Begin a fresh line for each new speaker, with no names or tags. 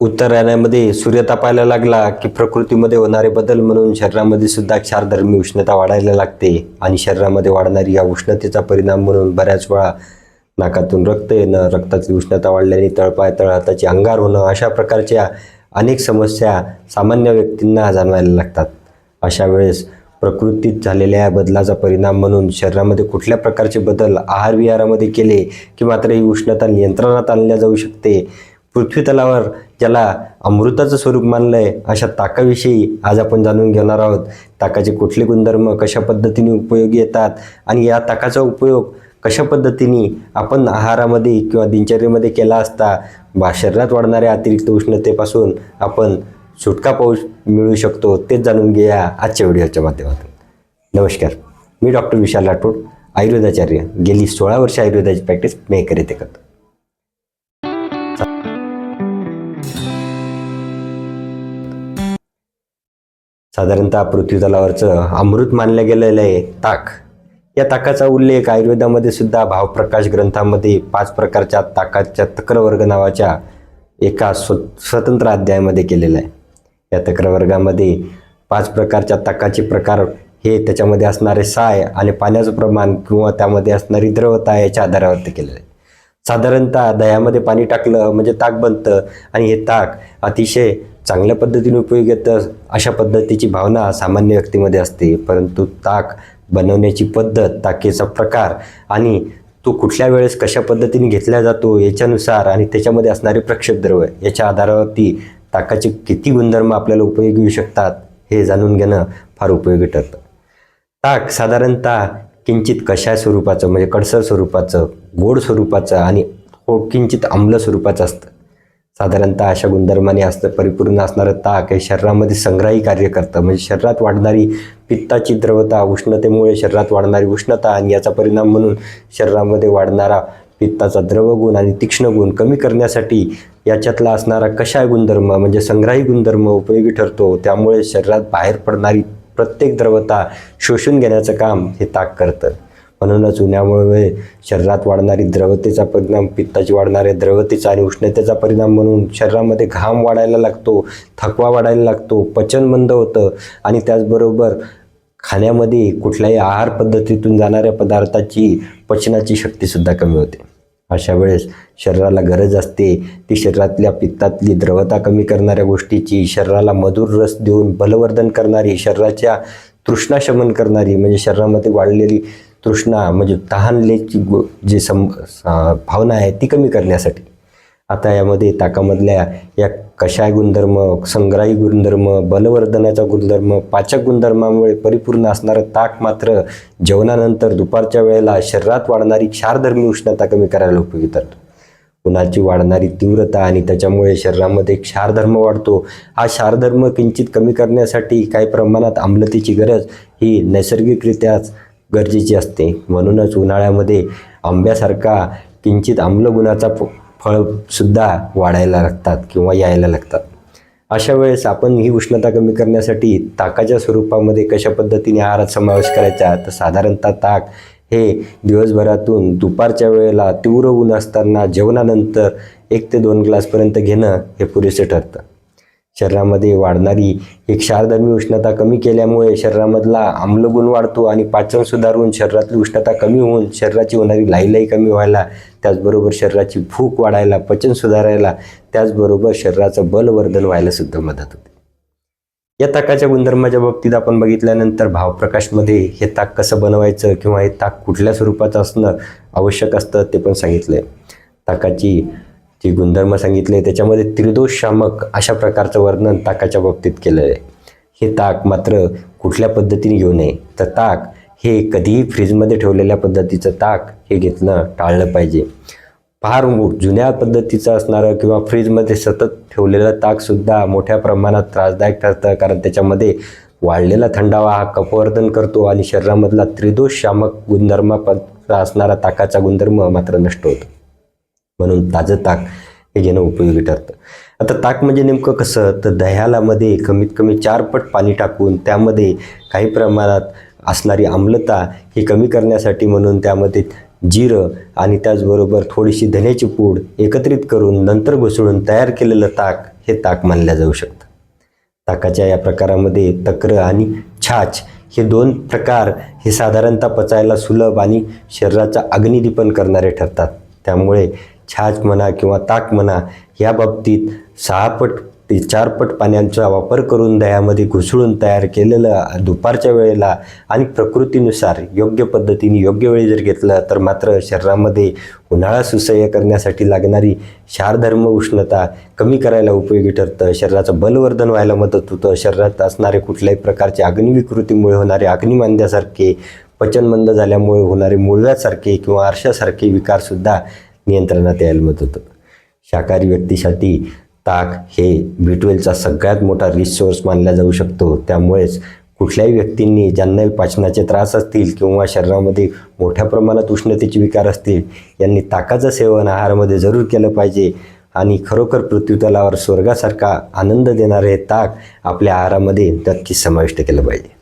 उत्तरायणामध्ये सूर्य तापायला लागला की प्रकृतीमध्ये होणारे बदल म्हणून शरीरामध्ये सुद्धा क्षारधर्मी उष्णता वाढायला लागते आणि शरीरामध्ये वाढणारी या उष्णतेचा परिणाम म्हणून बऱ्याच वेळा नाकातून रक्त येणं, रक्ताची उष्णता वाढल्याने तळपाय तळहाताची अंगार होणं अशा प्रकारच्या अनेक समस्या सामान्य व्यक्तींना जाणवायला लागतात. अशा वेळेस प्रकृतीत झालेल्या बदलाचा परिणाम म्हणून शरीरामध्ये कुठल्या प्रकारचे बदल आहार विहारामध्ये केले की मात्र ही उष्णता नियंत्रणात आणल्या जाऊ शकते. पृथ्वी तलावर ज्याला अमृताचं स्वरूप मानलंय अशा ताकाविषयी आज आपण जाणून घेणार आहोत. ताकाचे कुठले गुणधर्म कशा पद्धतीने उपयोगी येतात आणि या ताकाचा उपयोग कशा पद्धतीने आपण आहारामध्ये किंवा दिनचर्येमध्ये केला असता शरीरात वाढणाऱ्या अतिरिक्त उष्णतेपासून आपण सुटका मिळू शकतो, तेच जाणून घेऊया आजच्या व्हिडिओच्या माध्यमातून. नमस्कार, मी डॉक्टर विशाल राठोड, आयुर्वेदाचार्य. गेली 16 वर्ष आयुर्वेदाची प्रॅक्टिस मेकर येथे करतो. साधारणतः पृथ्वी तलावरचं अमृत मानलं गेलेलं आहे ताक. या ताकाचा उल्लेख आयुर्वेदामध्ये सुद्धा भावप्रकाश ग्रंथामध्ये 5 प्रकारच्या ताकाच्या तक्रवर्ग नावाच्या एका स्वतंत्र अध्यायामध्ये केलेला आहे. या तक्रवर्गामध्ये 5 प्रकारच्या ताकाचे प्रकार हे त्याच्यामध्ये असणारे साय आणि पाण्याचं प्रमाण किंवा त्यामध्ये असणारी द्रवता याच्या आधारावरती केलेलं आहे. साधारणतः दह्यामध्ये पाणी टाकलं म्हणजे ताक बनतं आणि हे ताक अतिशय चांगल्या पद्धतीने उपयोग येतं अशा पद्धतीची भावना सामान्य व्यक्तीमध्ये असते. परंतु ताक बनवण्याची पद्धत, ताकेचा प्रकार आणि तो कुठल्या वेळेस कशा पद्धतीने घेतला जातो याच्यानुसार आणि त्याच्यामध्ये असणारे प्रक्षेपद्रव्य याच्या आधारावरती ताकाचे किती गुणधर्म आपल्याला उपयोगी येऊ शकतात हे जाणून घेणं फार उपयोगी ठरतं. ताक साधारणतः किंचित कषाय स्वरूपाचं म्हणजे कडसर स्वरूपाचं, गोड स्वरूपाचं आणि किंचित आम्ल स्वरूपाचं असतं. साधारणतः अशा गुणधर्माने परिपूर्ण असणारं ताक हे शरीरामध्ये संग्राही कार्य करतं. म्हणजे शरीरात वाढणारी पित्ताची द्रवता, उष्णतेमुळे शरीरात वाढणारी उष्णता आणि याचा परिणाम म्हणून शरीरामध्ये वाढणारा पित्ताचा द्रवगुण आणि तीक्ष्ण गुण कमी करण्यासाठी याच्यातला असणारा कषाय गुणधर्म म्हणजे संग्राही गुणधर्म उपयोगी ठरतो. त्यामुळे शरीरात बाहेर पडणारी प्रत्येक द्रवता शोषून घेण्याचं काम हे ताक करतं. म्हणूनच उन्हामुळे शरीरात वाढणारी द्रवतेचा परिणाम, पित्ताची वाढणाऱ्या द्रवतेचा आणि उष्णतेचा परिणाम म्हणून शरीरामध्ये घाम वाढायला लागतो, थकवा वाढायला लागतो, पचन मंद होतं आणि त्याचबरोबर खाण्यामध्ये कुठल्याही आहार पद्धतीतून जाणाऱ्या पदार्थाची पचनाची शक्तीसुद्धा कमी होते. अशा वेळेस शरीराला गरज असते ती शरीरातल्या पित्तातली द्रवता कमी करणाऱ्या गोष्टीची, शरीराला मधुर रस देऊन बलवर्धन करणारी, शरीराच्या तृष्णा शमन करणारी म्हणजे शरीरामध्ये वाढलेली तृष्णा म्हणजे तहानलेची जी भावना आहे ती कमी करण्यासाठी. आता यामध्ये ताकामधल्या या कषाय गुणधर्म, संग्राही गुणधर्म, बलवर्धनाचा गुणधर्म, पाचक गुणधर्मामुळे परिपूर्ण असणारं ताक मात्र जेवणानंतर दुपारच्या वेळेला शरीरात वाढणारी क्षारधर्मी उष्णता कमी करायला उपयोगी ठरतो. उन्हाची वाढणारी तीव्रता आणि त्याच्यामुळे शरीरामध्ये क्षारधर्म वाढतो. हा क्षारधर्म किंचित कमी करण्यासाठी काही प्रमाणात आम्लतेची गरज ही नैसर्गिकरित्याच गरजेची असते. म्हणूनच उन्हाळ्यामध्ये आंब्यासारखा किंचित आम्ल गुणाचा फळसुद्धा वाढायला लागतात किंवा यायला लागतात. अशा वेळेस आपण ही उष्णता कमी करण्यासाठी ताकाच्या स्वरूपामध्ये कशा पद्धतीने आहारात समावेश करायचा, तर साधारणतः ताक हे दिवसभरातून दुपारच्या वेळेला तीव्र ऊन असताना जेवणानंतर 1 ते 2 ग्लासपर्यंत घेणं हे पुरेसे ठरतं. शरीरामध्ये वाढणारी ही क्षारधर्मी उष्णता कमी केल्यामुळे शरीरामधला आम्लगुण वाढतो आणि पाचन सुधारून शरीरातली उष्णता कमी होऊन शरीराची होणारी लाहीलाही कमी व्हायला, त्याचबरोबर शरीराची भूक वाढायला, पचन सुधारायला, त्याचबरोबर शरीराचं बलवर्धन व्हायला सुद्धा मदत होते. या ताकाच्या गुणधर्माच्या बाबतीत आपण बघितल्यानंतर भावप्रकाशमध्ये हे ताक कसं बनवायचं किंवा हे ताक कुठल्या स्वरूपाचं असणं आवश्यक असतं ते पण सांगितलं आहे. ताकाची जे गुणधर्म सांगितले त्याच्यामध्ये त्रिदोष शामक अशा प्रकारचं वर्णन ताकाच्या बाबतीत केलं आहे. हे ताक मात्र कुठल्या पद्धतीने घेऊ नये, तर ताक हे कधीही फ्रीजमध्ये ठेवलेल्या पद्धतीचं ताक हे घेतलं टाळलं पाहिजे. फार जुन्या पद्धतीचं असणारं किंवा फ्रीजमध्ये सतत ठेवलेलं ताकसुद्धा मोठ्या प्रमाणात त्रासदायक ठरतं, कारण त्याच्यामध्ये वाढलेला थंडावा हा कफवर्धन करतो आणि शरीरामधला त्रिदोष शामक गुणधर्म असणारा ताकाचा गुणधर्म मात्र नष्ट होतो. म्हणून ताजं ताक हे घेणं उपयोगी ठरतं. आता ताक म्हणजे नेमकं कसं, तर दह्यालामध्ये कमीत कमी 4 पट पाणी टाकून त्यामध्ये काही प्रमाणात असणारी आम्लता ही कमी करण्यासाठी म्हणून त्यामध्ये जिरं आणि त्याचबरोबर थोडीशी धण्याची पूड एकत्रित करून नंतर घुसळून तयार केलेलं ताक हे ताक मानलं जाऊ शकतं. ताकाच्या या प्रकारामध्ये तक्र आणि छाछ हे 2 प्रकार हे साधारणतः पचायला सुलभ आणि शरीराचा अग्निदीपन करणारे ठरतात. त्यामुळे छाछ म्हणा किंवा ताक म्हणा या बाबतीत 6 पट ते 4 पट पाण्याचा वापर करून दह्यामध्ये घुसळून तयार केलेलं दुपारच्या वेळेला आणि प्रकृतीनुसार योग्य पद्धतीने योग्य वेळी जर घेतलं तर मात्र शरीरामध्ये उन्हाळा सुसह्य करण्यासाठी लागणारी क्षारधर्म उष्णता कमी करायला उपयोगी ठरतं. शरीराचं बलवर्धन व्हायला मदत होतं. शरीरात असणारे कुठल्याही प्रकारचे अग्निविकृतीमुळे होणारे अग्निमांद्यासारखे, पचन मंद झाल्यामुळे होणारे मूळव्यासारखे किंवा आरशासारखे विकारसुद्धा नियंत्रणात यायला मदत होतं. शाकाहारी व्यक्तीसाठी ताक हे B12चा सगळ्यात मोठा रिच सोर्स मानला जाऊ शकतो. त्यामुळेच कुठल्याही व्यक्तींनी ज्यांना पाचनाचे त्रास असतील किंवा शरीरामध्ये मोठ्या प्रमाणात उष्णतेचे विकार असतील यांनी ताकाचं सेवन आहारामध्ये जरूर केलं पाहिजे आणि खरोखर पृथ्वीतलावर स्वर्गासारखा आनंद देणारे हे ताक आपल्या आहारामध्ये नक्कीच समाविष्ट केलं पाहिजे.